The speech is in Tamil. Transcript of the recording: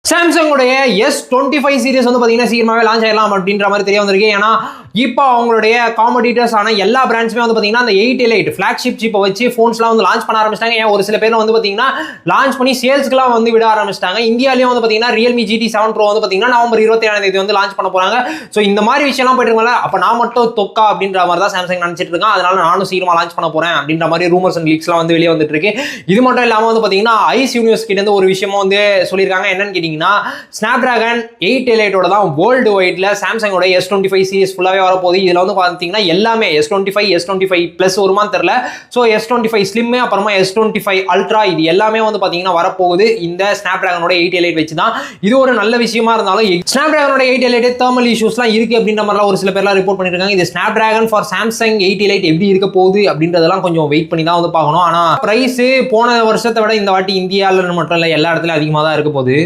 சாம்சங் உடைய S25 சீரிஸ் வந்து பாத்தீங்கன்னா சீக்கிரமாவே லான்ச் ஆயிடலாம் அப்படின்ற மாதிரி தெரிய வந்திருக்கு. ஏன்னா இப்போ அவங்களுடைய காம்படிட்டர்ஸ் ஆன எல்லா பிராண்ட்ஸுமே வந்து பாத்தீங்கன்னா அந்த 8L8 ஃபிளாக்ஷிப் சிப்பை வச்சு போன்ஸ்லாம் வந்து லான்ச் பண்ண ஆரம்பிச்சிட்டாங்க. ஏன் ஒரு சில பேர் வந்து பாத்தீங்கன்னா லான்ச் பண்ணி சேல்ஸ்க்குலாம் வந்து விட ஆரம்பிச்சிட்டாங்க. இந்தியாலயும் வந்து பாத்தீங்கன்னா Realme GT7 Pro வந்து பாத்தீங்கன்னா நவம்பர் 27 வந்து லான்ச் பண்ண போறாங்க. ஸோ இந்த மாதிரி விஷயம்லாம் போயிட்டு இருக்கல, அப்ப நான் மட்டும் தொக்கா அப்படின்ற மாதிரி தான் சாம்சங் நினைச்சிட்டு இருக்கேன். அதனால நானும் சீக்கிரமா லான்ச் பண்ண போறேன் அப்படின்ற மாதிரி ரூமர்ஸ் அண்ட் லீக்ஸ்லாம் வந்து வெளியே வந்துட்டு இருக்கு. இது மட்டும் இல்லாம வந்து பாத்தீங்கன்னா ஐஸ் யூனிவர்ஸ் கிட்ட இருந்து ஒரு விஷயமும் வந்து சொல்லியிருக்காங்க. என்னன்னு கேட்டீங்கன்னா Snapdragon 8L8 தான் வேர்ல்டு வைட்ல சாம்சங்கோட S25 சீரிஸ் ஃபுல்லாவே வரப்போகுது. இதுல வந்து பாத்தீங்கன்னா எல்லாமே S25 பிளஸ் வருமான்னு தெரியல. ஸோ S25 ஸ்லிம் அப்புறமா S25 அல்ட்ரா இது எல்லாமே வந்து பாத்தீங்கன்னா வரப்போகுது இந்த ஸ்னாப்டிராகனோட 8L8 வச்சு தான். இது ஒரு நல்ல விஷயமா இருந்தாலும் ஸ்னாப்டிராகனோட 8L8 தேர்மல் இஷ்யூஸ்லாம் இருக்கு அப்படின்ற மாதிரிலாம் ஒரு சில பேர்லாம் ரிப்போர்ட் பண்ணிருக்காங்க. இது ஸ்னாப்டிராகன் ஃபார் சாம்சங் 8L8 எப்படி இருக்க போகுது அப்படின்றதெல்லாம் கொஞ்சம் வெயிட் பண்ணி தான் வந்து பார்க்கணும். ஆனா பிரைஸ் போன வருஷத்தை விட இந்த வாட்டி இந்தியாவில் மட்டும் இல்லை எல்லா இடத்துலயும் அதிகமாக தான் இருக்க போகுது.